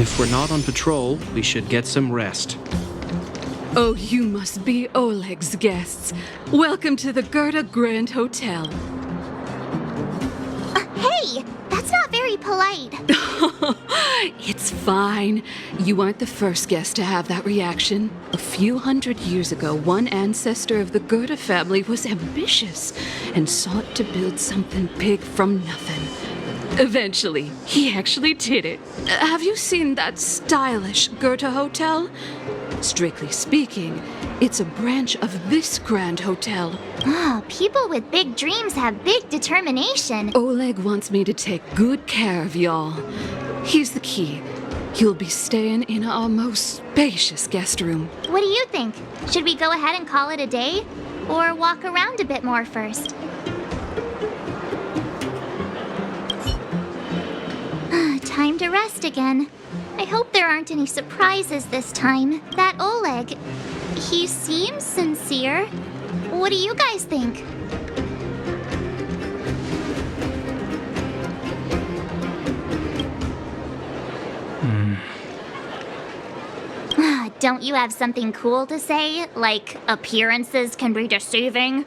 If we're not on patrol, we should get some rest. Oh, you must be Oleg's guests. Welcome to the Gerda Grand Hotel. Hey, that's not very polite. It's fine. You aren't the first guest to have that reaction. A few hundred years ago, one ancestor of the Gerda family was ambitious and sought to build something big from nothing. Eventually, he actually did it. Have you seen that stylish Gerda hotel? Strictly speaking, it's a branch of this grand hotel. Oh, people with big dreams have big determination. Oleg wants me to take good care of y'all. Here's the key. You'll be staying in our most spacious guest room. What do you think? Should we go ahead and call it a day? Or walk around a bit more first? Time to rest again. I hope there aren't any surprises this time. That Oleg, he seems sincere. What do you guys think? Don't you have something cool to say? Like, appearances can be deceiving?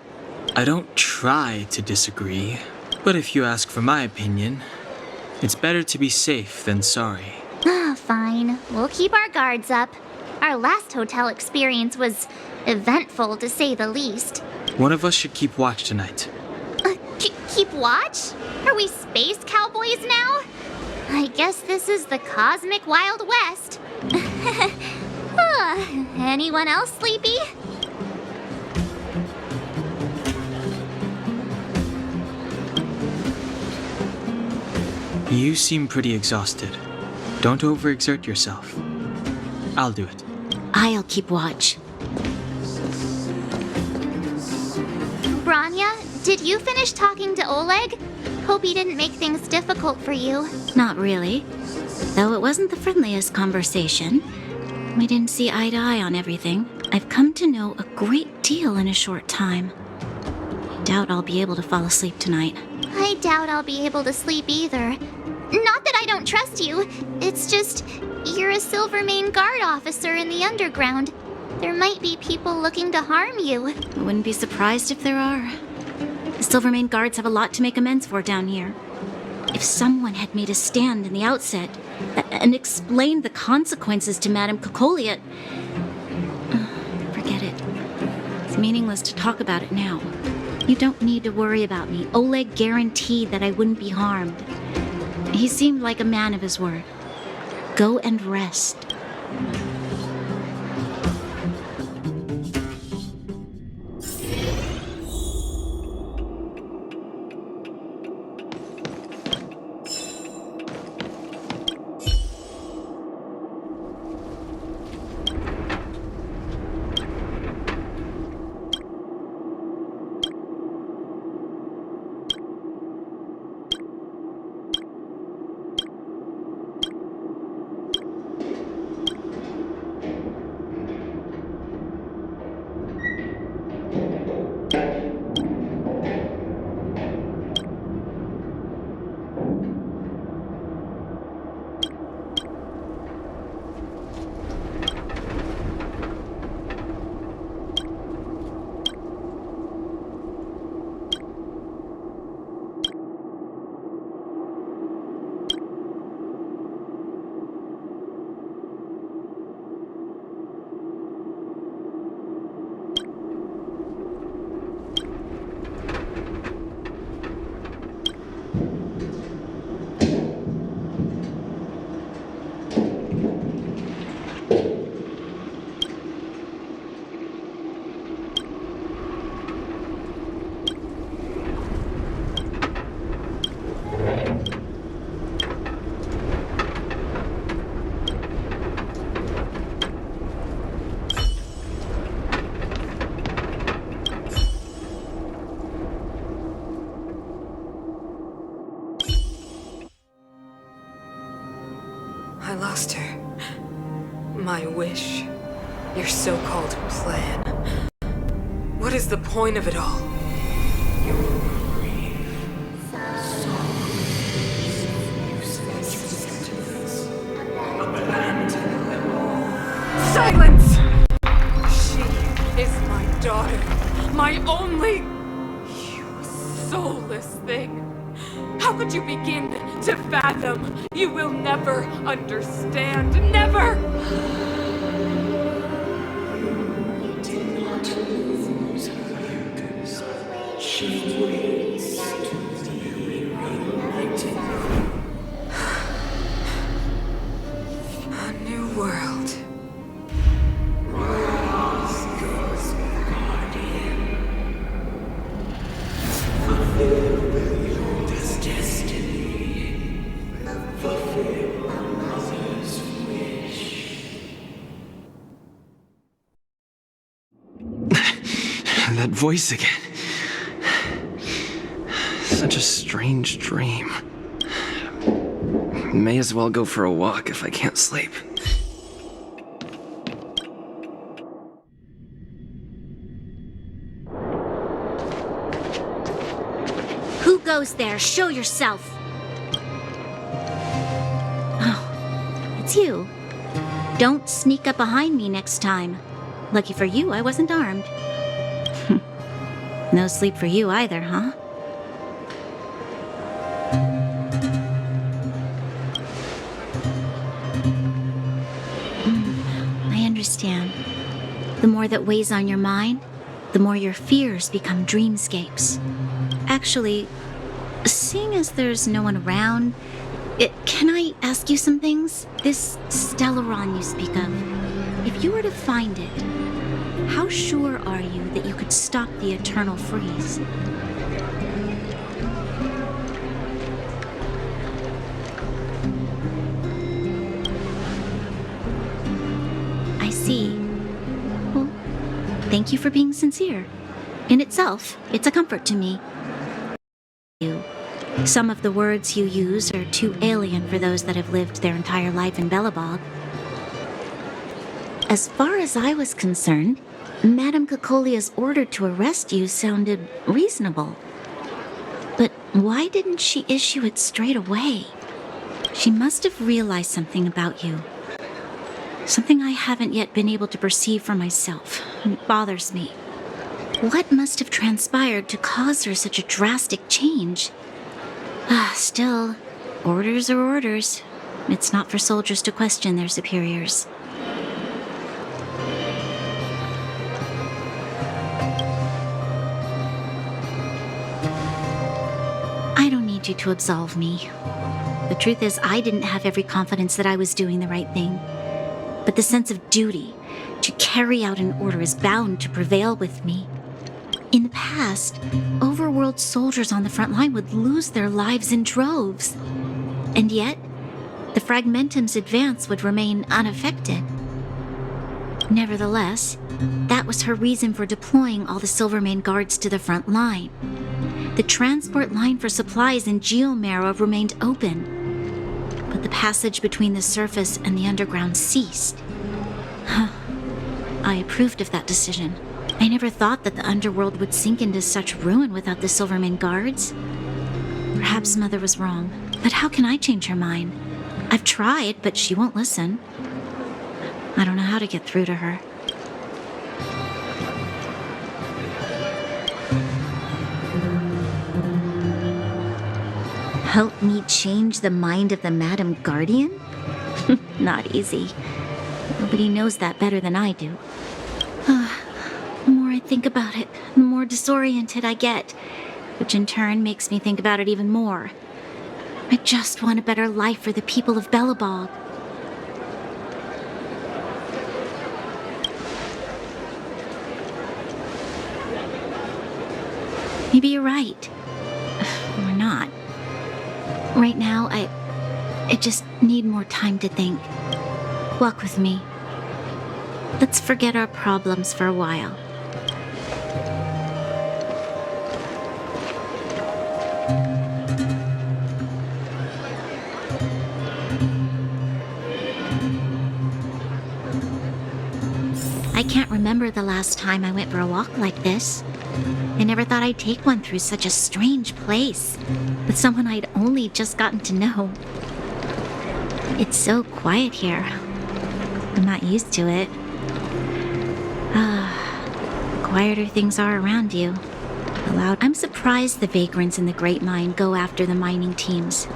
I don't try to disagree, but if you ask for my opinion, it's better to be safe than sorry. Fine. We'll keep our guards up. Our last hotel experience was eventful, to say the least. One of us should keep watch tonight. Keep watch? Are we space cowboys now? I guess this is the cosmic Wild West. Anyone else sleepy? You seem pretty exhausted. Don't overexert yourself. I'll do it. I'll keep watch. Branya, did you finish talking to Oleg? Hope he didn't make things difficult for you. Not really. Though it wasn't the friendliest conversation. We didn't see eye to eye on everything. I've come to know a great deal in a short time. I doubt I'll be able to fall asleep tonight. I doubt I'll be able to sleep either. Not that I don't trust you. It's just, you're a Silvermane Guard officer in the underground. There might be people looking to harm you. I wouldn't be surprised if there are. The Silvermane Guards have a lot to make amends for down here. If someone had made a stand in the outset and explained the consequences to Madame Cocolia... Forget it. It's meaningless to talk about it now. You don't need to worry about me. Oleg guaranteed that I wouldn't be harmed. He seemed like a man of his word. Go and rest. I lost her. My wish. Your so-called plan. What is the point of it all? could you begin to fathom? You will never understand. Never! A new world. That voice again. Such a strange dream. May as well go for a walk if I can't sleep. Who goes there? Show yourself! Oh, it's you. Don't sneak up behind me next time. Lucky for you, I wasn't armed. No sleep for you either, huh? I understand. The more that weighs on your mind, the more your fears become dreamscapes. Actually, seeing as there's no one around, can I ask you some things? This Stellaron you speak of, if you were to find it, how sure are you that you could stop the eternal freeze? I see. Well, thank you for being sincere. In itself, it's a comfort to me. Some of the words you use are too alien for those that have lived their entire life in Belobog. As far as I was concerned, Madame Cocolia's order to arrest you sounded reasonable. But why didn't she issue it straight away? She must have realized something about you. Something I haven't yet been able to perceive for myself. It bothers me. What must have transpired to cause her such a drastic change? Still, orders are orders. It's not for soldiers to question their superiors. I don't need you to absolve me. The truth is, I didn't have every confidence that I was doing the right thing. But the sense of duty to carry out an order is bound to prevail with me. In the past, overworld soldiers on the front line would lose their lives in droves. And yet, the Fragmentum's advance would remain unaffected. Nevertheless, that was her reason for deploying all the Silvermane guards to the front line. The transport line for supplies in Geomera remained open, but the passage between the surface and the underground ceased. I approved of that decision. I never thought that the underworld would sink into such ruin without the Silvermane guards. Perhaps Mother was wrong, but how can I change her mind? I've tried, but she won't listen. I don't know how to get through to her. Help me change the mind of the Madam Guardian? Not easy. Nobody knows that better than I do. The more I think about it, the more disoriented I get, which in turn makes me think about it even more. I just want a better life for the people of Belobog. Maybe you're right. Or not. Right now, I just need more time to think. Walk with me. Let's forget our problems for a while. I can't remember the last time I went for a walk like this. I never thought I'd take one through such a strange place, with someone I'd only just gotten to know. It's so quiet here. I'm not used to it. The quieter things are around you, I'm surprised the vagrants in the Great Mine go after the mining teams.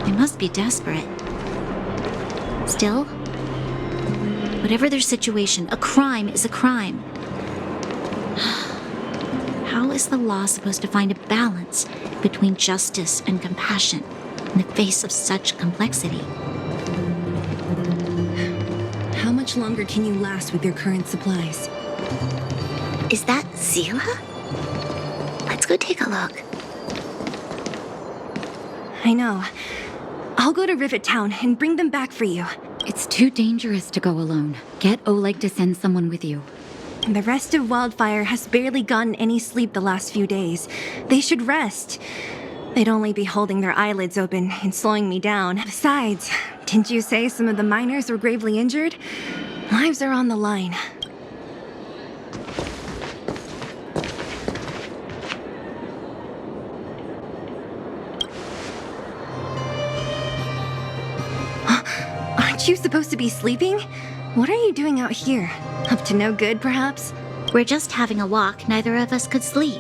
They must be desperate. Still, whatever their situation, a crime is a crime. How is the law supposed to find a balance between justice and compassion in the face of such complexity? How much longer can you last with your current supplies? Is that Zila? Let's go take a look. I know. I'll go to Rivet Town and bring them back for you. It's too dangerous to go alone. Get Oleg to send someone with you. And the rest of Wildfire has barely gotten any sleep the last few days. They should rest. They'd only be holding their eyelids open and slowing me down. Besides, didn't you say some of the miners were gravely injured? Lives are on the line. Aren't you supposed to be sleeping? What are you doing out here? Up to no good, perhaps? We're just having a walk. Neither of us could sleep.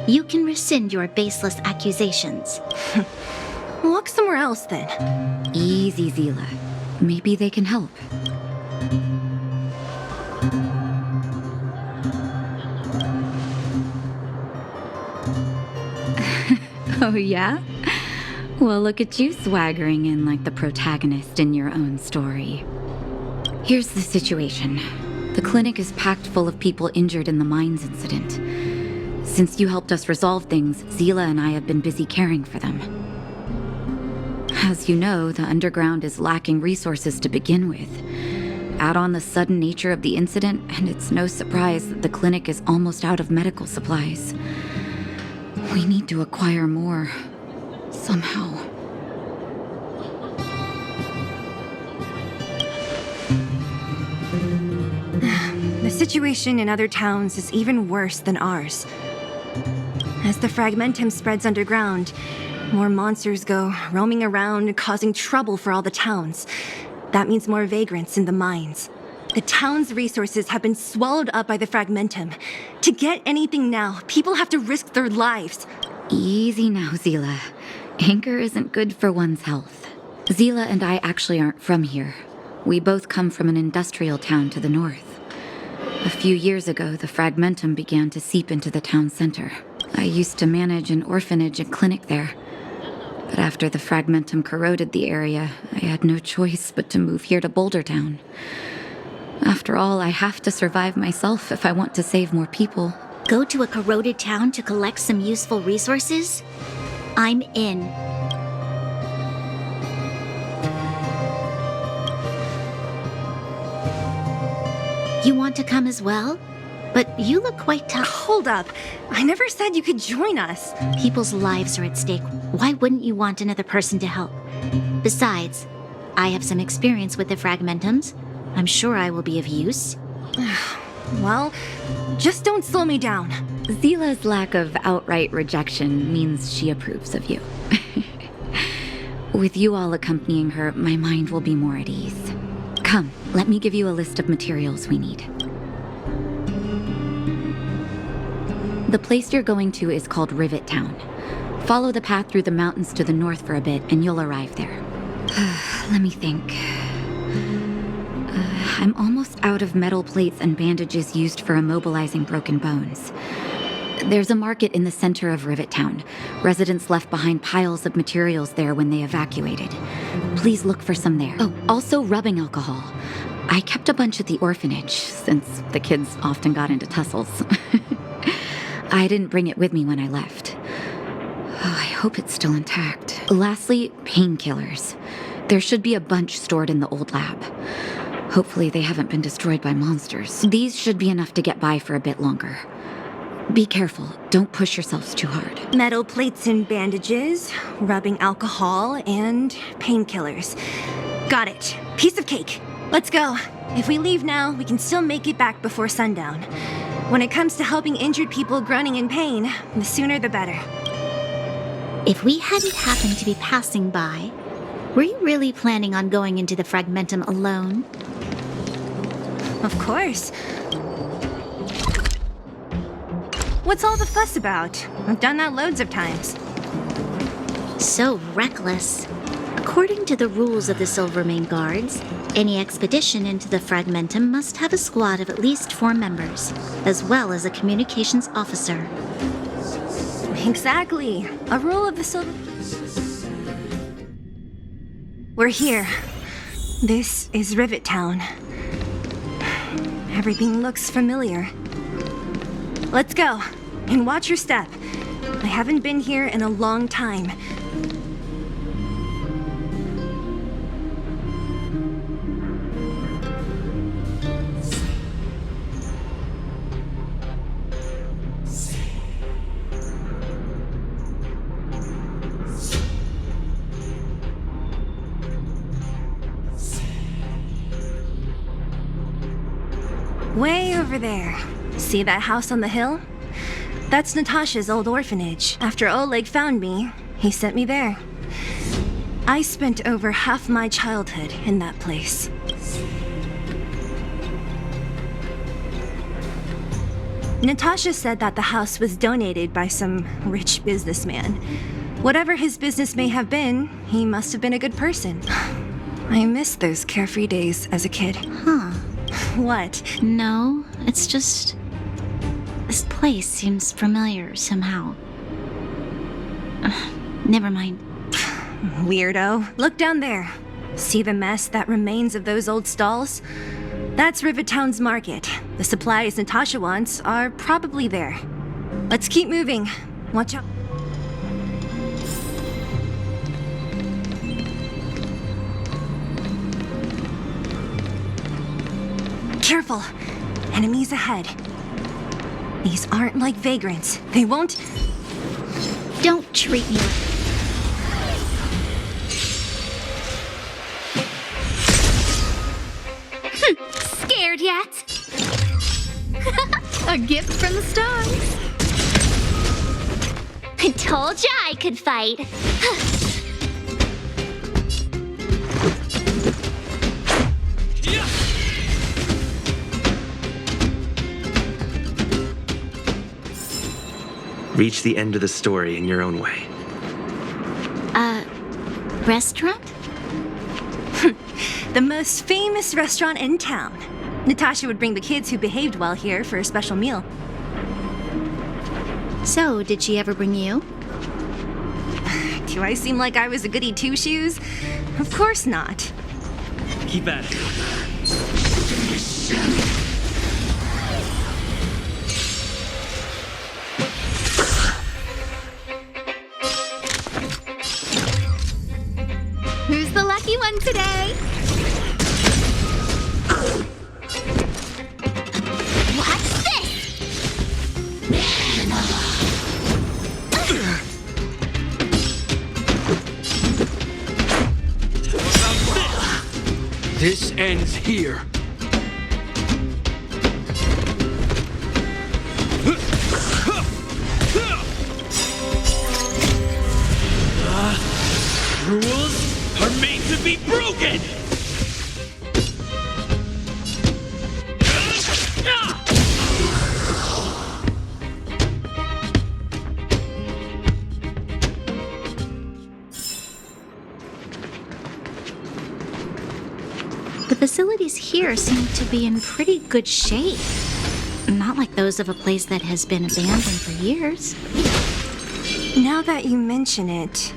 You can rescind your baseless accusations. Walk somewhere else, then. Easy, Zila. Maybe they can help. Oh, yeah? Well, look at you swaggering in like the protagonist in your own story. Here's the situation. The clinic is packed full of people injured in the mines incident. Since you helped us resolve things, Zila and I have been busy caring for them. As you know, the underground is lacking resources to begin with. Add on the sudden nature of the incident, and it's no surprise that the clinic is almost out of medical supplies. We need to acquire more. Somehow. The situation in other towns is even worse than ours. As the fragmentum spreads underground, more monsters go roaming around, causing trouble for all the towns. That means more vagrants in the mines. The town's resources have been swallowed up by the fragmentum. To get anything now, people have to risk their lives. Easy now, Zila. Anger isn't good for one's health. Zila and I actually aren't from here. We both come from an industrial town to the north. A few years ago, the fragmentum began to seep into the town center. I used to manage an orphanage and clinic there. But after the fragmentum corroded the area, I had no choice but to move here to Boulder Town. After all, I have to survive myself if I want to save more people. Go to a corroded town to collect some useful resources? I'm in. You want to come as well? But you look quite tough. Hold up. I never said you could join us. People's lives are at stake. Why wouldn't you want another person to help? Besides, I have some experience with the fragmentums. I'm sure I will be of use. Well, just don't slow me down. Zila's lack of outright rejection means she approves of you. With you all accompanying her, my mind will be more at ease. Come, let me give you a list of materials we need. The place you're going to is called Rivet Town. Follow the path through the mountains to the north for a bit, and you'll arrive there. Let me think. I'm almost out of metal plates and bandages used for immobilizing broken bones. There's a market in the center of Rivet Town. Residents left behind piles of materials there when they evacuated. Please look for some there. Oh, also rubbing alcohol. I kept a bunch at the orphanage, since the kids often got into tussles. I didn't bring it with me when I left. Oh, I hope it's still intact. Lastly, painkillers. There should be a bunch stored in the old lab. Hopefully they haven't been destroyed by monsters. These should be enough to get by for a bit longer. Be careful. Don't push yourselves too hard. Metal plates and bandages, rubbing alcohol, and painkillers. Got it. Piece of cake. Let's go. If we leave now, we can still make it back before sundown. When it comes to helping injured people groaning in pain, the sooner the better. If we hadn't happened to be passing by, were you really planning on going into the fragmentum alone? Of course. What's all the fuss about? I've done that loads of times. So reckless. According to the rules of the Silvermane Guards, any expedition into the Fragmentum must have a squad of at least 4 members, as well as a communications officer. Exactly. A rule of the Silver... We're here. This is Rivet Town. Everything looks familiar. Let's go. And watch your step. I haven't been here in a long time. Way over there. See that house on the hill? That's Natasha's old orphanage. After Oleg found me, he sent me there. I spent over half my childhood in that place. Natasha said that the house was donated by some rich businessman. Whatever his business may have been, he must have been a good person. I miss those carefree days as a kid. Huh. What? No, it's just... this place seems familiar somehow. Never mind. Weirdo. Look down there. See the mess that remains of those old stalls? That's Rivet Town's market. The supplies Natasha wants are probably there. Let's keep moving. Watch out. Careful. Enemies ahead. These aren't like vagrants. They won't... Don't treat me like... Scared yet? A gift from the stars. I told ya I could fight. Reach the end of the story in your own way. Restaurant? The most famous restaurant in town. Natasha would bring the kids who behaved well here for a special meal. So, did she ever bring you? Do I seem like I was a goody two-shoes? Of course not. Keep at it. Who's the lucky one today? What's this? This ends here. Rules are made to be broken! The facilities here seem to be in pretty good shape. Not like those of a place that has been abandoned for years. Now that you mention it,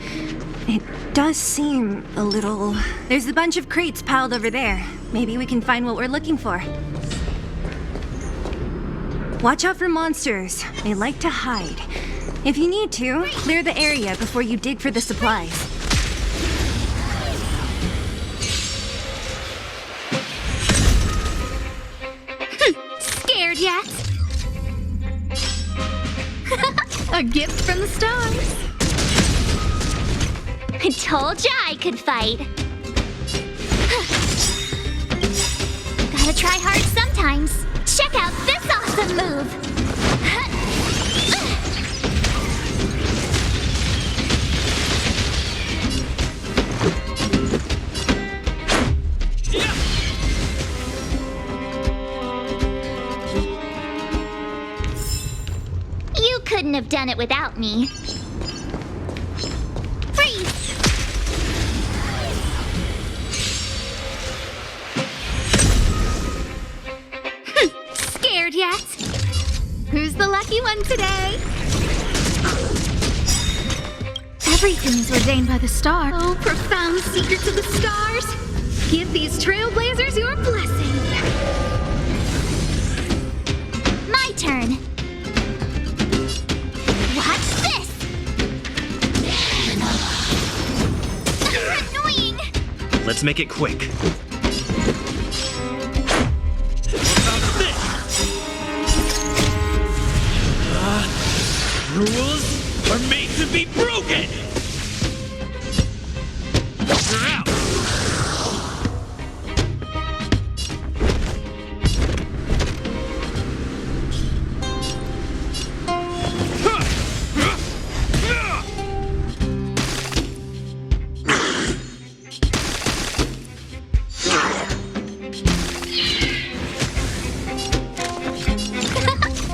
it does seem a little... There's a bunch of crates piled over there. Maybe we can find what we're looking for. Watch out for monsters. They like to hide. If you need to, clear the area before you dig for the supplies. Scared yet? A gift from the stars. I told ya I could fight. Gotta try hard sometimes. Check out this awesome move. have done it without me. Freeze! Scared yet? Who's the lucky one today? Everything's ordained by the star. Oh, profound secrets of the stars. Give these trailblazers your blessing. My turn. Watch this! Annoying! Let's make it quick. Rules are made to be broken! You're out!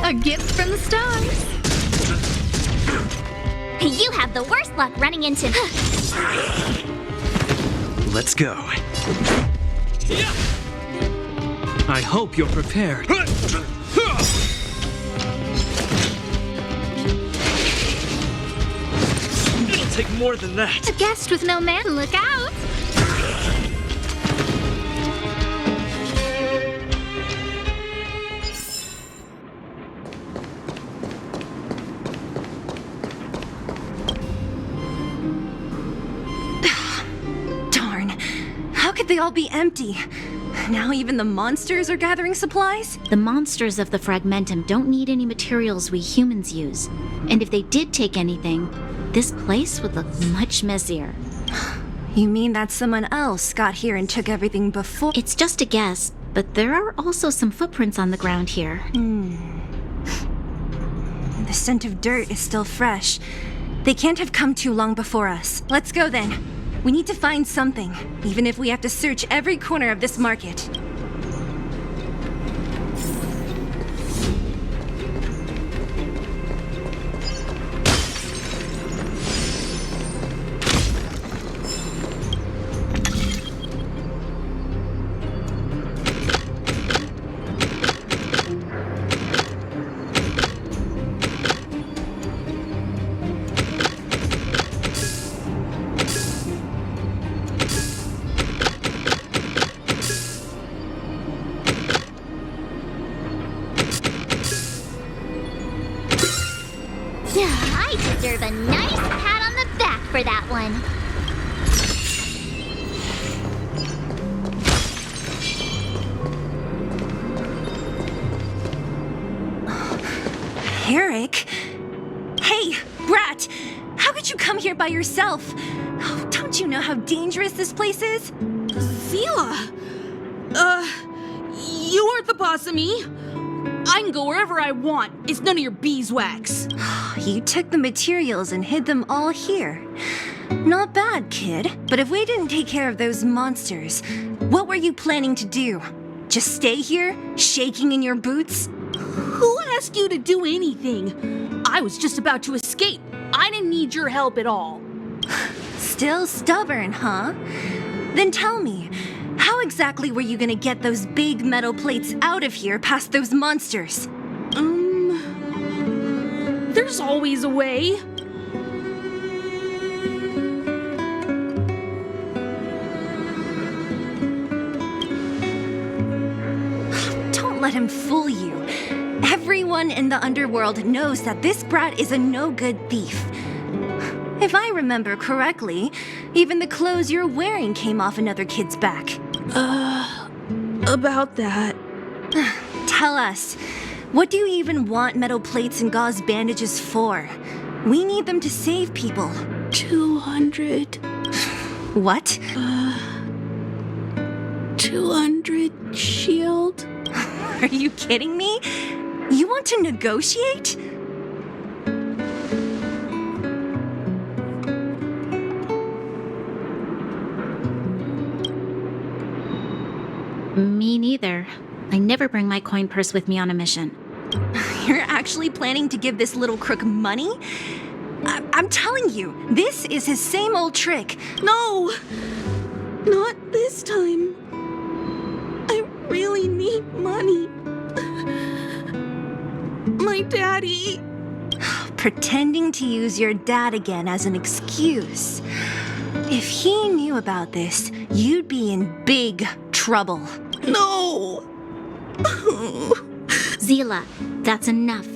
A gift from the stars. You have the worst luck running into... Let's go. I hope you're prepared. It'll take more than that. A guest with no man. Look out! Darn. How could they all be empty? Now even the monsters are gathering supplies? The monsters of the Fragmentum don't need any materials we humans use. And if they did take anything, this place would look much messier. You mean that someone else got here and took everything before? It's just a guess, but there are also some footprints on the ground here. The scent of dirt is still fresh. They can't have come too long before us. Let's go then. We need to find something, even if we have to search every corner of this market. I deserve a nice pat on the back for that one. Eric? Hey, Brat! How could you come here by yourself? Oh, don't you know how dangerous this place is? Zila! You aren't the boss of me. I can go wherever I want. It's none of your beeswax. You took the materials and hid them all here. Not bad, kid. But if we didn't take care of those monsters, what were you planning to do? Just stay here, shaking in your boots? Who asked you to do anything? I was just about to escape. I didn't need your help at all. Still stubborn, huh? Then tell me, how exactly were you gonna get those big metal plates out of here past those monsters? There's always a way. Don't let him fool you. Everyone in the underworld knows that this brat is a no-good thief. If I remember correctly, even the clothes you're wearing came off another kid's back. About that. Tell us, what do you even want metal plates and gauze bandages for? We need them to save people. 200. What? 200 shield. Are you kidding me? You want to negotiate? Me neither. I never bring my coin purse with me on a mission. You're actually planning to give this little crook money? I'm telling you, this is his same old trick. No! Not this time. I really need money. My daddy. Pretending to use your dad again as an excuse. If he knew about this, you'd be in big trouble. No! Zila, that's enough.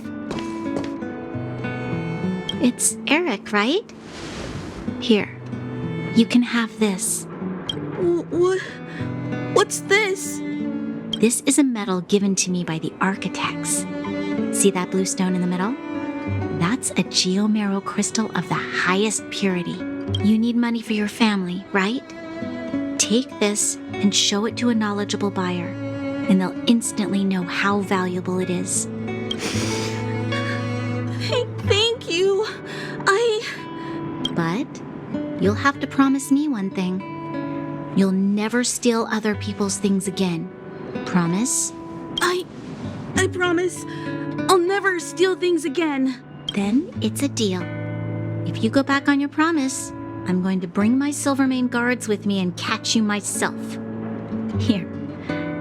It's Eric, right? Here, you can have this. What's this? This is a medal given to me by the architects. See that blue stone in the middle? That's a geomerald crystal of the highest purity. You need money for your family, right? Take this and show it to a knowledgeable buyer, and they'll instantly know how valuable it is. Thank you. But you'll have to promise me one thing. You'll never steal other people's things again. Promise? I promise. I'll never steal things again. Then it's a deal. If you go back on your promise, I'm going to bring my Silvermane guards with me and catch you myself. Here,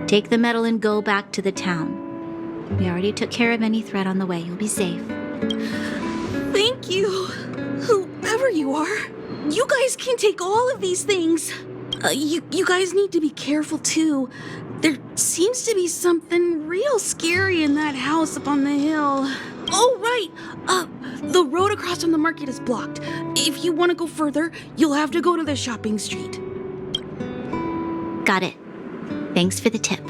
take the medal and go back to the town. We already took care of any threat on the way. You'll be safe. Thank you. Whoever you are, you guys can take all of these things. You guys need to be careful too. There seems to be something real scary in that house up on the hill. Oh, right. The road across from the market is blocked. If you want to go further, you'll have to go to the shopping street. Got it. Thanks for the tip.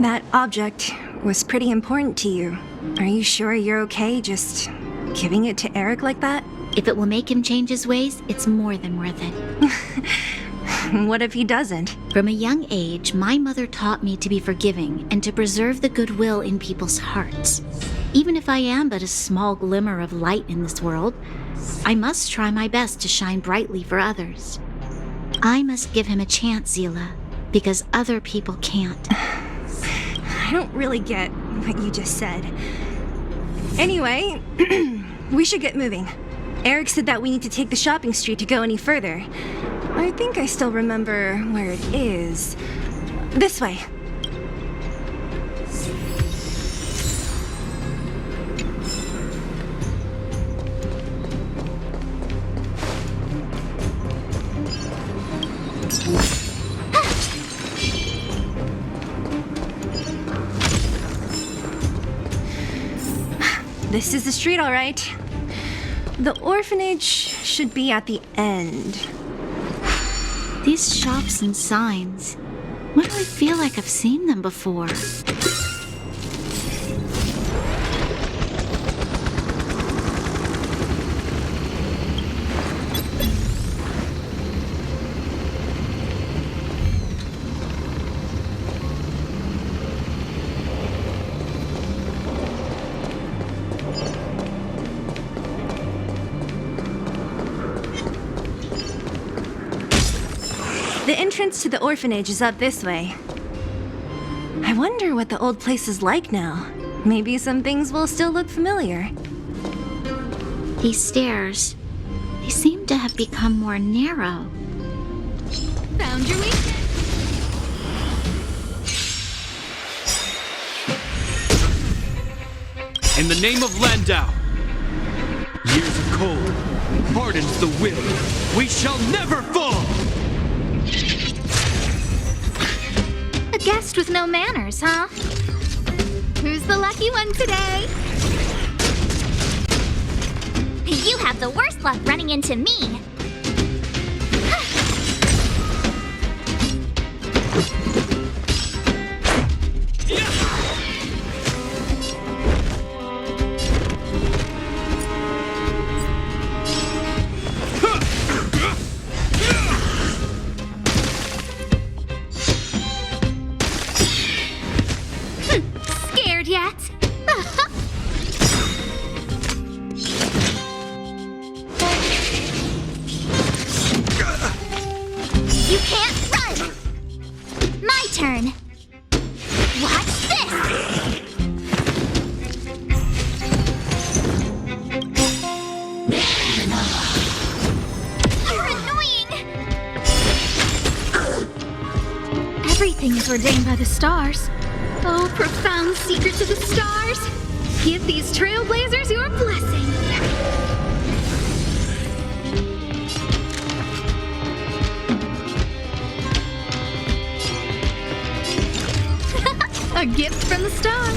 That object was pretty important to you. Are you sure you're okay just giving it to Eric like that? If it will make him change his ways, it's more than worth it. What if he doesn't? From a young age, my mother taught me to be forgiving and to preserve the goodwill in people's hearts. Even if I am but a small glimmer of light in this world, I must try my best to shine brightly for others. I must give him a chance, Zila, because other people can't. I don't really get what you just said. Anyway, we should get moving. Eric said that we need to take the shopping street to go any further. I think I still remember where it is. This way. This is the street, all right. The orphanage should be at the end. These shops and signs. Why do I feel like I've seen them before? The entrance to the orphanage is up this way. I wonder what the old place is like now. Maybe some things will still look familiar. These stairs, they seem to have become more narrow. Found your weakness. In the name of Landau, years of cold hardens the will. We shall never fall! A guest with no manners, huh? Who's the lucky one today? You have the worst luck running into me. Scared yet? You can't run! My Everything is ordained by the stars. Oh, profound secrets of the stars. Give these trailblazers your blessing. A gift from the stars.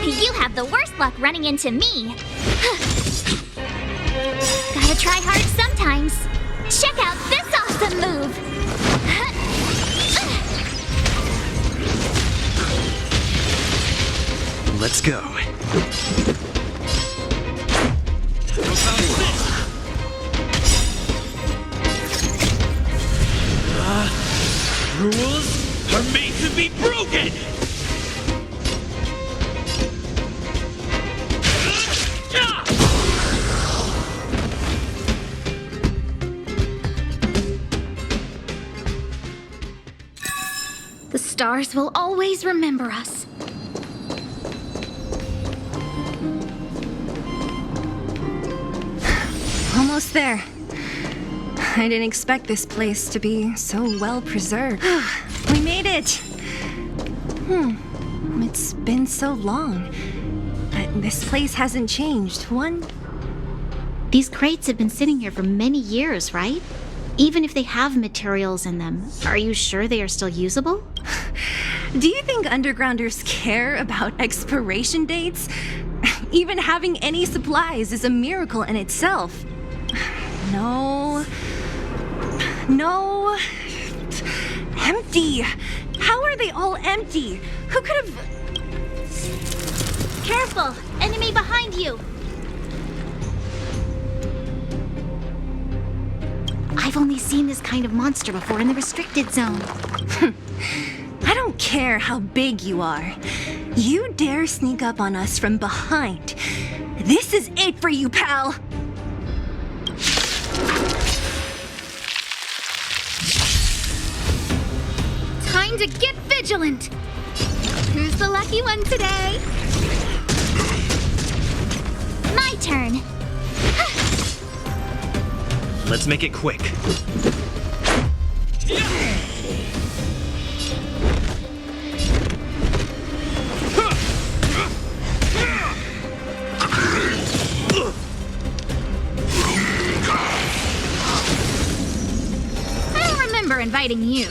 You have the worst luck running into me. Gotta try hard sometimes. Check out this awesome move. Let's go. Rules are made to be broken! The stars will always remember us. Almost there. I didn't expect this place to be so well preserved. We made it! It's been so long. This place hasn't changed one. These crates have been sitting here for many years, right? Even if they have materials in them, are you sure they are still usable? Do you think undergrounders care about expiration dates? Even having any supplies is a miracle in itself. No. Empty. How are they all empty? Who could have... Careful! Enemy behind you! I've only seen this kind of monster before in the restricted zone. I don't care how big you are. You dare sneak up on us from behind. This is it for you, pal! Time to get vigilant! Who's the lucky one today? My turn. Let's make it quick. I don't remember inviting you.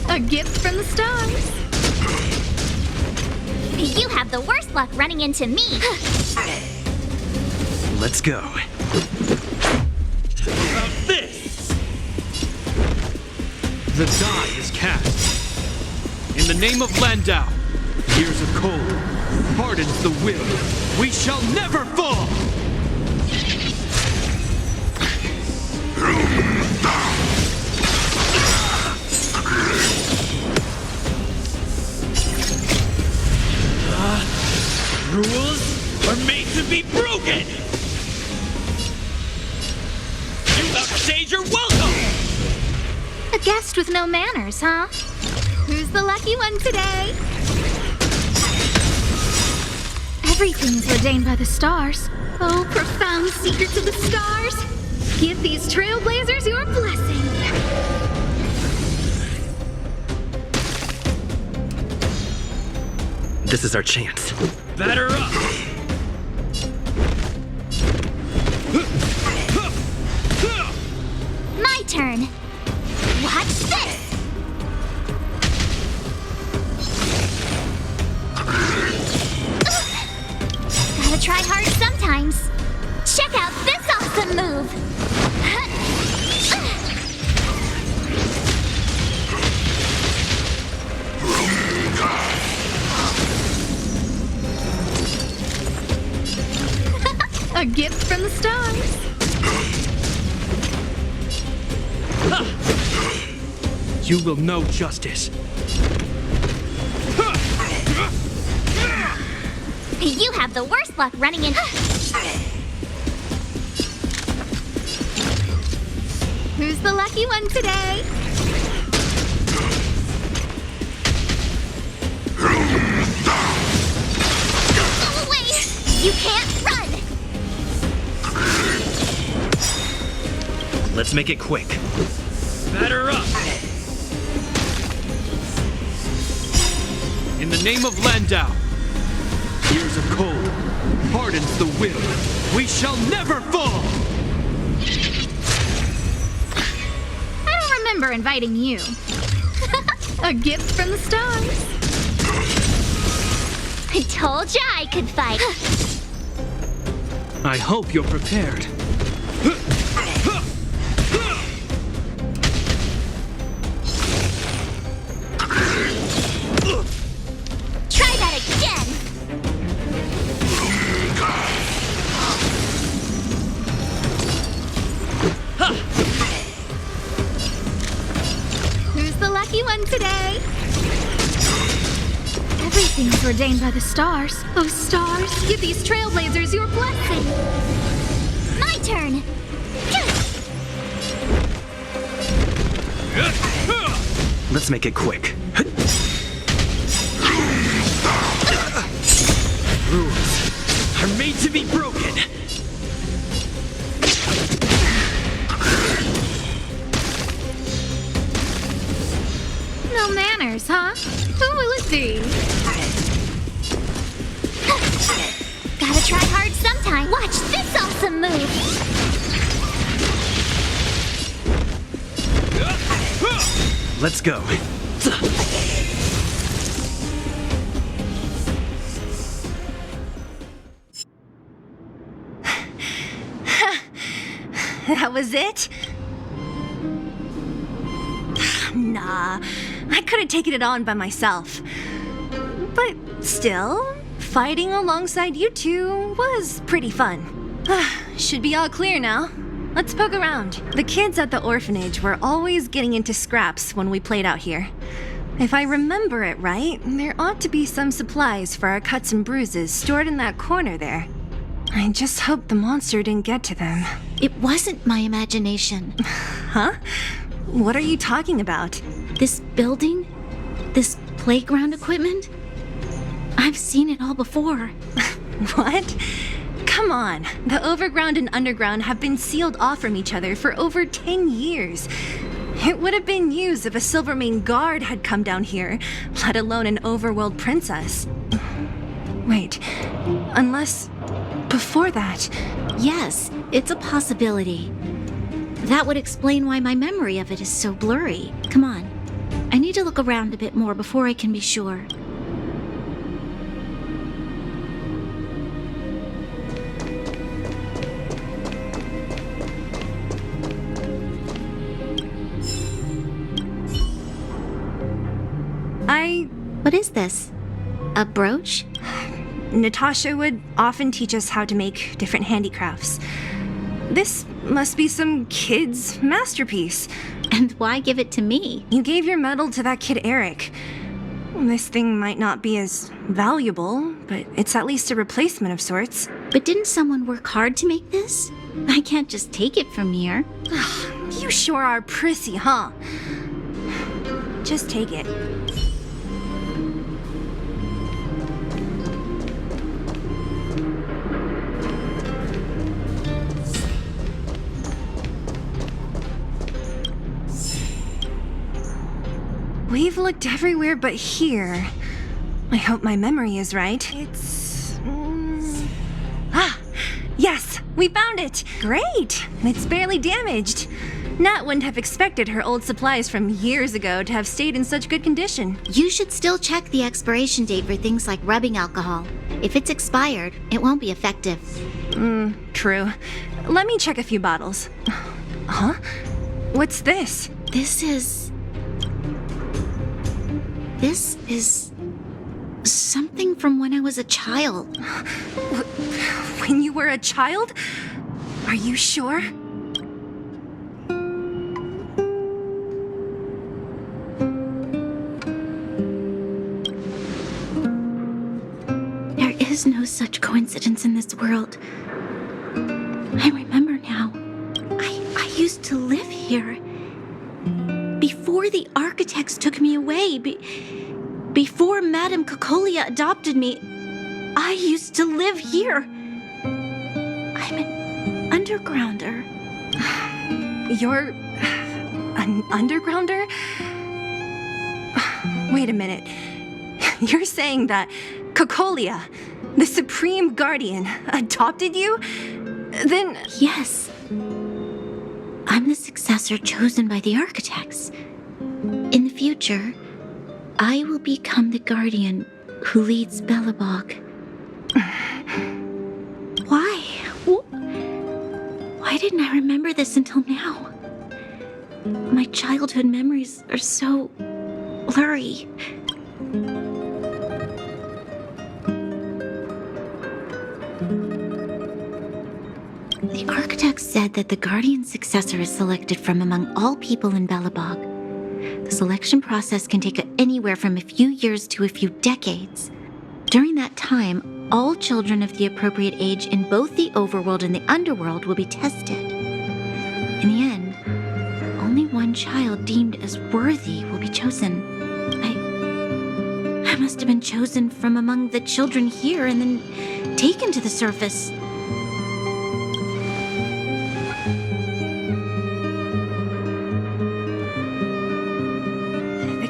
A gift from the stars. You have the worst luck running into me. Let's go. About this! The die is cast. In the name of Landau, years of cold hardens the will. We shall never fall! Rules are made to be broken! You outstayed your welcome! A guest with no manners, huh? Who's the lucky one today? Everything's ordained by the stars. Oh, profound secrets of the stars. Give these trailblazers your blessing. This is our chance. Batter up! My turn. Watch this. Gotta try hard sometimes. Check out this awesome move. A gift from the stars. You will know justice. You have the worst luck running in. Who's the lucky one today? Go away! You can't run! Let's make it quick. Batter up! In the name of Landau, years of cold hardens the will. We shall never fall! I don't remember inviting you. A gift from the stars. I told ya I could fight. I hope you're prepared. Try that again. Who's the lucky one today? Everything's ordained by the stars. Oh, stars, give these trailblazers your blessing. My turn. Let's make it quick. Rules are made to be broken. No manners, huh? Who will it be? Gotta try hard sometime. Watch this awesome move. Let's go. That was it? Nah, I could have taken it on by myself. But still, fighting alongside you two was pretty fun. Should be all clear now. Let's poke around. The kids at the orphanage were always getting into scraps when we played out here. If I remember it right, there ought to be some supplies for our cuts and bruises stored in that corner there. I just hope the monster didn't get to them. It wasn't my imagination. Huh? What are you talking about? This building? This playground equipment? I've seen it all before. What? Come on. The overground and underground have been sealed off from each other for over 10 years. It would have been used if a Silvermane guard had come down here, let alone an overworld princess. Wait, unless before that. Yes, it's a possibility. That would explain why my memory of it is so blurry. Come on. I need to look around a bit more before I can be sure. What is this? A brooch? Natasha would often teach us how to make different handicrafts. This must be some kid's masterpiece. And why give it to me? You gave your medal to that kid Eric. This thing might not be as valuable, but it's at least a replacement of sorts. But didn't someone work hard to make this? I can't just take it from here. You sure are prissy, huh? Just take it. We've looked everywhere but here. I hope my memory is right. It's... Yes! We found it! Great! It's barely damaged. Nat wouldn't have expected her old supplies from years ago to have stayed in such good condition. You should still check the expiration date for things like rubbing alcohol. If it's expired, it won't be effective. True. Let me check a few bottles. Huh? What's this? This is something from when I was a child. When you were a child? Are you sure? There is no such coincidence in this world. I remember now. I used to live here. Before the architects took me away, before Madame Cocolia adopted me, I used to live here. I'm an undergrounder. You're an undergrounder? Wait a minute. You're saying that Kokolia, the Supreme Guardian, adopted you? Then... Yes. I'm the successor chosen by the architects. In the future, I will become the guardian who leads Belobog. Why? Why didn't I remember this until now? My childhood memories are so blurry. The architects said that the guardian successor is selected from among all people in Belobog. The selection process can take anywhere from a few years to a few decades. During that time, all children of the appropriate age in both the overworld and the underworld will be tested. In the end, only one child deemed as worthy will be chosen. I must have been chosen from among the children here and then taken to the surface.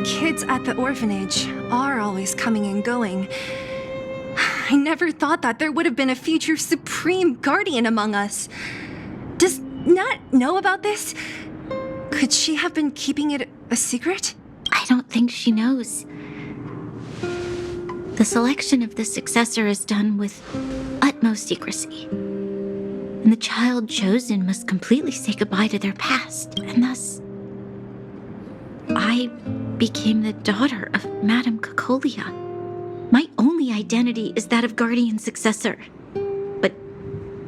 Kids at the orphanage are always coming and going. I never thought that there would have been a future Supreme Guardian among us. Does Nat know about this? Could she have been keeping it a secret? I don't think she knows. The selection of the successor is done with utmost secrecy. And the child chosen must completely say goodbye to their past, and thus I became the daughter of Madame Kokolia. My only identity is that of guardian successor. But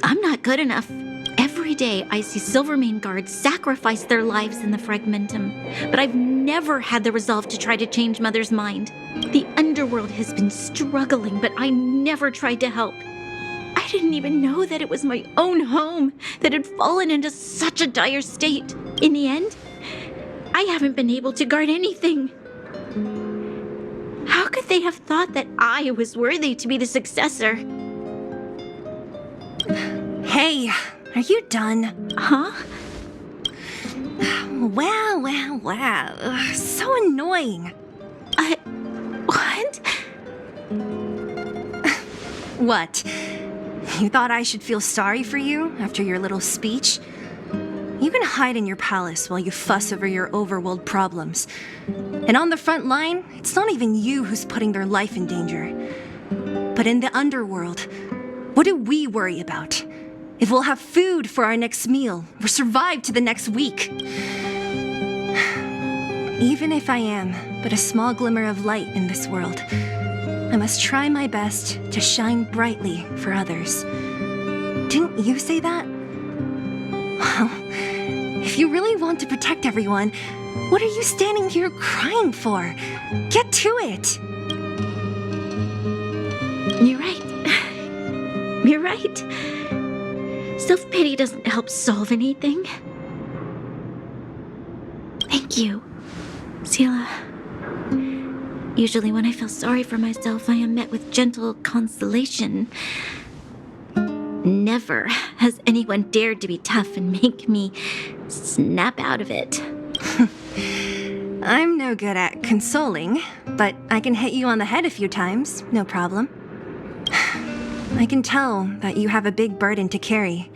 I'm not good enough. Every day I see Silvermane guards sacrifice their lives in the Fragmentum, but I've never had the resolve to try to change Mother's mind. The underworld has been struggling, but I never tried to help. I didn't even know that it was my own home that had fallen into such a dire state. In the end, I haven't been able to guard anything. How could they have thought that I was worthy to be the successor? Hey, are you done? Huh? Wow. So annoying. What? What? You thought I should feel sorry for you after your little speech? You can hide in your palace while you fuss over your overworld problems. And on the front line, it's not even you who's putting their life in danger. But in the underworld, what do we worry about? If we'll have food for our next meal, or survive to the next week. Even if I am but a small glimmer of light in this world, I must try my best to shine brightly for others. Didn't you say that? Well, if you really want to protect everyone, what are you standing here crying for? Get to it! You're right. You're right. Self-pity doesn't help solve anything. Thank you, Sela. Usually when I feel sorry for myself, I am met with gentle consolation. Never has anyone dared to be tough and make me snap out of it. I'm no good at consoling, but I can hit you on the head a few times, no problem. I can tell that you have a big burden to carry.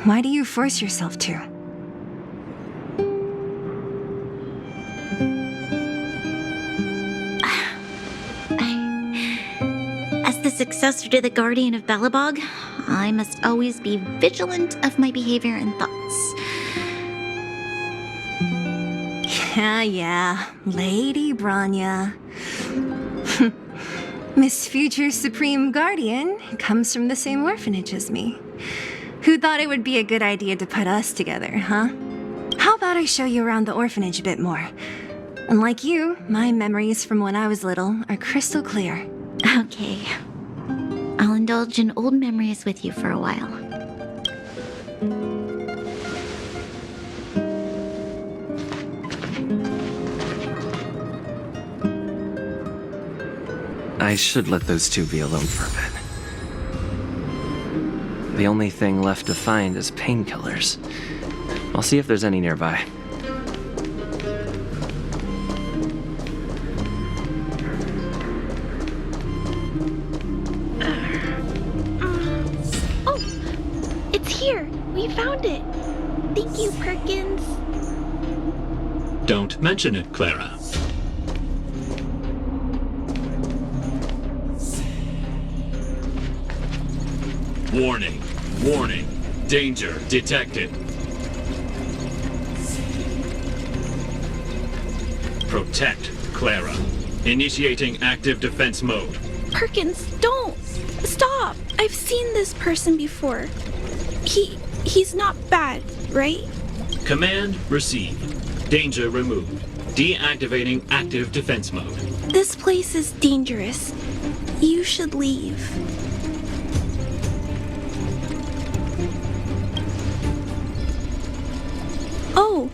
Why do you force yourself to? As the successor to the Guardian of Belobog, I must always be vigilant of my behavior and thoughts. Yeah, Lady Branya. Miss Future Supreme Guardian comes from the same orphanage as me. Who thought it would be a good idea to put us together, huh? How about I show you around the orphanage a bit more? Unlike you, my memories from when I was little are crystal clear. Okay. I'll indulge in old memories with you for a while. I should let those two be alone for a bit. The only thing left to find is painkillers. I'll see if there's any nearby. We found it. Thank you, Perkins. Don't mention it, Clara. Warning. Warning. Danger detected. Protect Clara. Initiating active defense mode. Perkins, don't! Stop! I've seen this person before. He's not bad, right? Command received. Danger removed. Deactivating active defense mode. This place is dangerous. You should leave. Oh,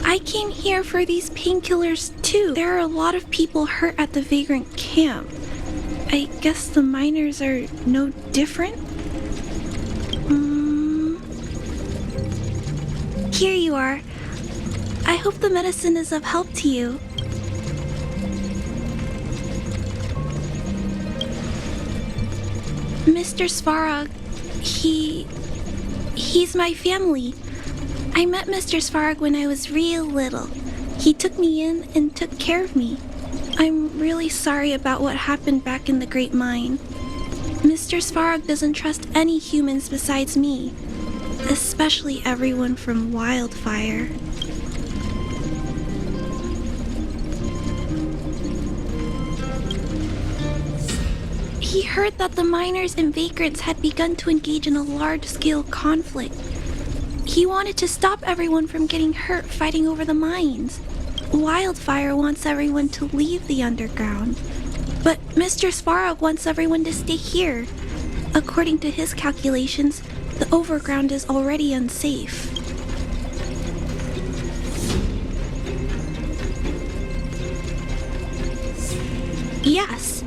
I came here for these painkillers too. There are a lot of people hurt at the vagrant camp. I guess the miners are no different? Here you are. I hope the medicine is of help to you. Mr. Svarog, he's my family. I met Mr. Svarog when I was real little. He took me in and took care of me. I'm really sorry about what happened back in the Great Mine. Mr. Svarog doesn't trust any humans besides me, especially everyone from Wildfire. He heard that the miners and vagrants had begun to engage in a large-scale conflict. He wanted to stop everyone from getting hurt fighting over the mines. Wildfire wants everyone to leave the underground, but Mr. Svarog wants everyone to stay here. According to his calculations, the overground is already unsafe. Yes.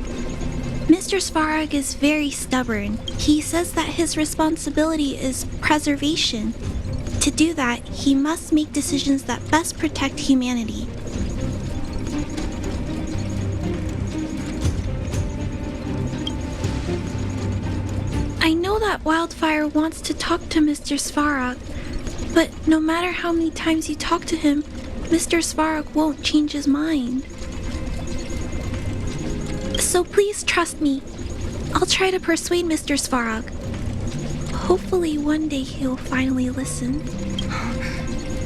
Mr. Svarog is very stubborn. He says that his responsibility is preservation. To do that, he must make decisions that best protect humanity. I know that Wildfire wants to talk to Mr. Svarog, but no matter how many times you talk to him, Mr. Svarog won't change his mind. So please trust me. I'll try to persuade Mr. Svarog. Hopefully one day he'll finally listen.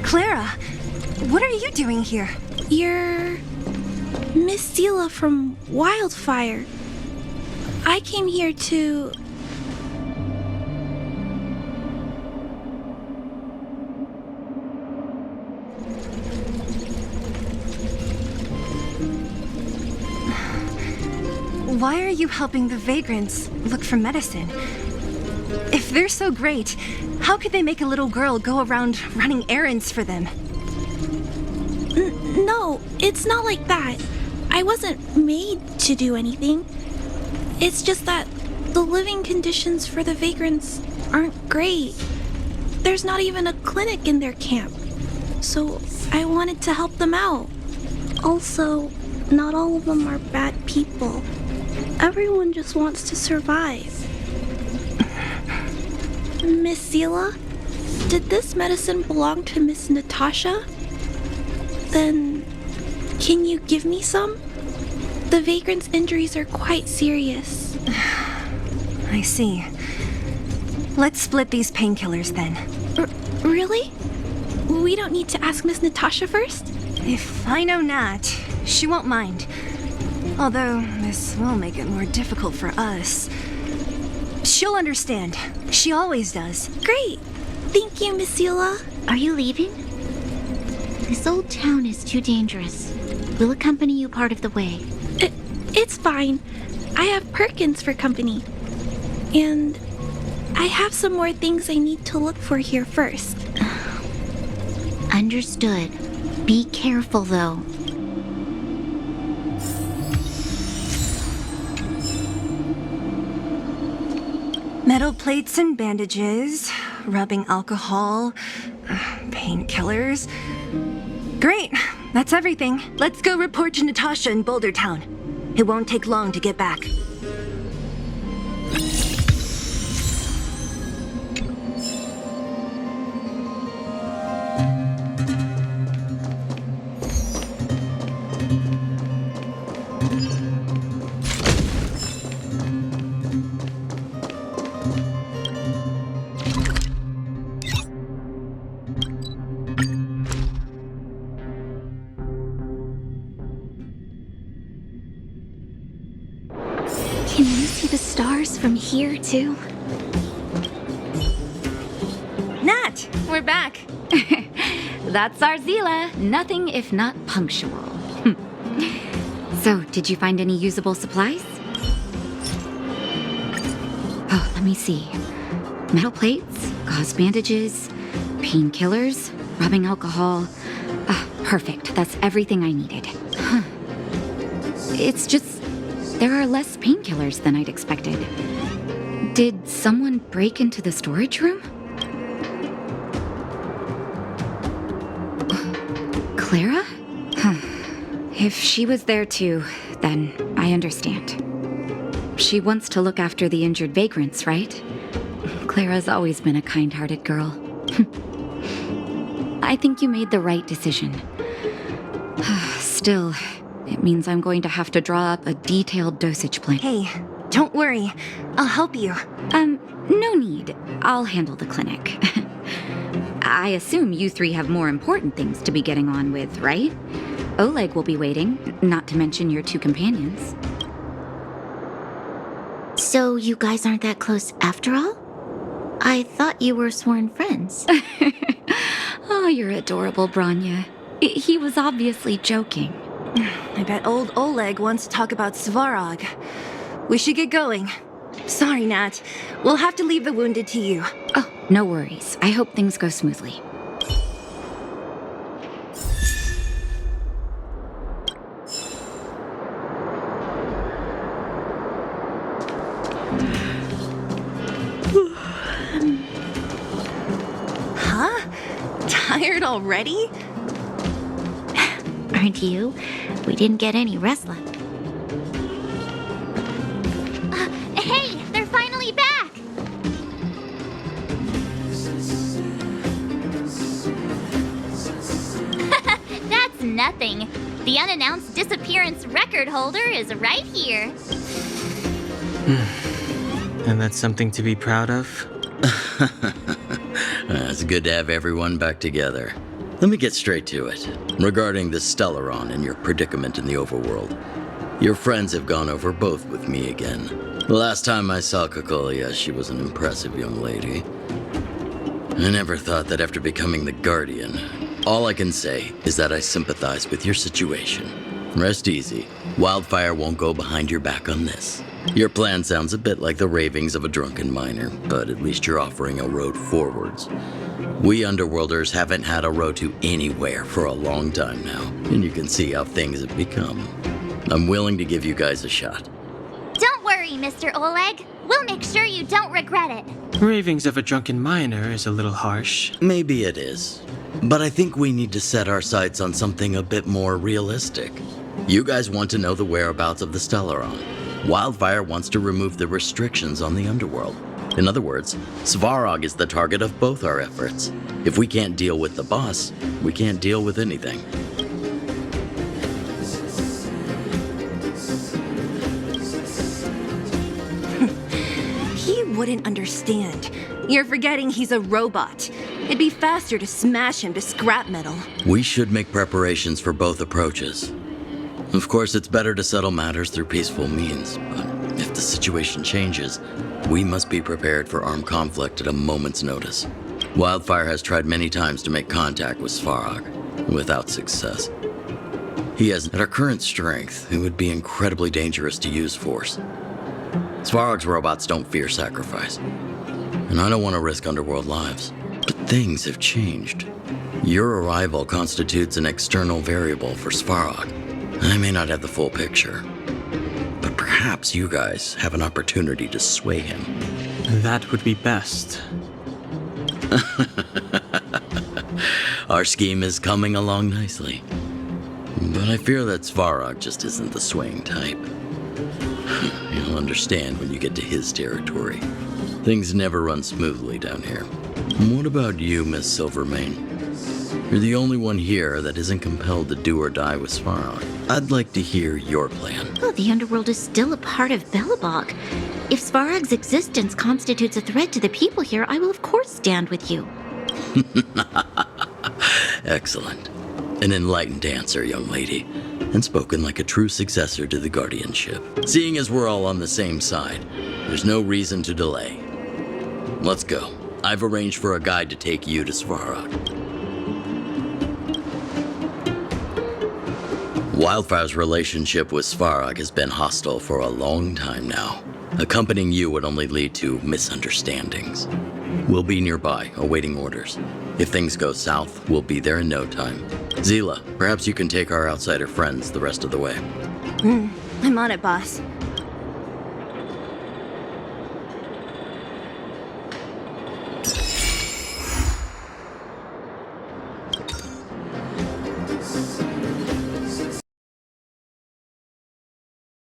Clara, what are you doing here? You're Miss Sela from Wildfire. I came here to... Why are you helping the vagrants look for medicine? If they're so great, how could they make a little girl go around running errands for them? No, it's not like that. I wasn't made to do anything. It's just that the living conditions for the vagrants aren't great. There's not even a clinic in their camp. So I wanted to help them out. Also, not all of them are bad people. Everyone just wants to survive. Miss Sela, did this medicine belong to Miss Natasha? Then, can you give me some? The vagrant's injuries are quite serious. I see. Let's split these painkillers then. Really? We don't need to ask Miss Natasha first? If I know Nat, she won't mind. Although, this will make it more difficult for us. She'll understand. She always does. Great. Thank you, Miss Sela. Are you leaving? This old town is too dangerous. We'll accompany you part of the way. It's fine. I have Perkins for company. And I have some more things I need to look for here first. Understood. Be careful, though. Metal plates and bandages, rubbing alcohol, painkillers. Great, that's everything. Let's go report to Natasha in Boulder Town. It won't take long to get back. from here, too. Nat, we're back. That's our Zila. Nothing if not punctual. So, did you find any usable supplies? Oh, let me see. Metal plates, gauze bandages, painkillers, rubbing alcohol. Ah, perfect. That's everything I needed. Huh. It's just, there are less painkillers than I'd expected. Did someone break into the storage room? Clara? Huh. If she was there too, then I understand. She wants to look after the injured vagrants, right? Clara's always been a kind-hearted girl. I think you made the right decision. Still, it means I'm going to have to draw up a detailed dosage plan. Hey, don't worry. I'll help you. No need. I'll handle the clinic. I assume you three have more important things to be getting on with, right? Oleg will be waiting, not to mention your two companions. So you guys aren't that close after all? I thought you were sworn friends. Oh, you're adorable, Branya. He was obviously joking. I bet old Oleg wants to talk about Svarog. We should get going. Sorry, Nat. We'll have to leave the wounded to you. Oh, no worries. I hope things go smoothly. Huh? Tired already? Aren't you? We didn't get any rest left. Hey, they're finally back! That's nothing. The unannounced disappearance record holder is right here. And that's something to be proud of? It's good to have everyone back together. Let me get straight to it. Regarding the Stellaron and your predicament in the overworld, your friends have gone over both with me again. The last time I saw Kokolia, she was an impressive young lady. I never thought that after becoming the Guardian, all I can say is that I sympathize with your situation. Rest easy. Wildfire won't go behind your back on this. Your plan sounds a bit like the ravings of a drunken miner, but at least you're offering a road forwards. We Underworlders haven't had a road to anywhere for a long time now, and you can see how things have become. I'm willing to give you guys a shot. Don't worry, Mr. Oleg. We'll make sure you don't regret it. Ravings of a drunken miner is a little harsh. Maybe it is, but I think we need to set our sights on something a bit more realistic. You guys want to know the whereabouts of the Stellaron. Wildfire wants to remove the restrictions on the underworld. In other words, Svarog is the target of both our efforts. If we can't deal with the boss, we can't deal with anything. He wouldn't understand. You're forgetting he's a robot. It'd be faster to smash him to scrap metal. We should make preparations for both approaches. Of course, it's better to settle matters through peaceful means, but if the situation changes, we must be prepared for armed conflict at a moment's notice. Wildfire has tried many times to make contact with Svarog, without success. He has, at our current strength, it would be incredibly dangerous to use force. Svarog's robots don't fear sacrifice, and I don't want to risk Underworld lives. But things have changed. Your arrival constitutes an external variable for Svarog. I may not have the full picture, but perhaps you guys have an opportunity to sway him. That would be best. Our scheme is coming along nicely, but I fear that Svarog just isn't the swaying type. You'll understand when you get to his territory. Things never run smoothly down here. And what about you, Miss Silvermane? You're the only one here that isn't compelled to do or die with Svarog. I'd like to hear your plan. Oh, the underworld is still a part of Belobog. If Svarog's existence constitutes a threat to the people here, I will of course stand with you. Excellent. An enlightened answer, young lady. and spoken like a true successor to the guardianship. Seeing as we're all on the same side, there's no reason to delay. Let's go. I've arranged for a guide to take you to Svarog. Wildfire's relationship with Svarog has been hostile for a long time now. Accompanying you would only lead to misunderstandings. We'll be nearby, awaiting orders. If things go south, we'll be there in no time. Zila, perhaps you can take our outsider friends the rest of the way. I'm on it, boss.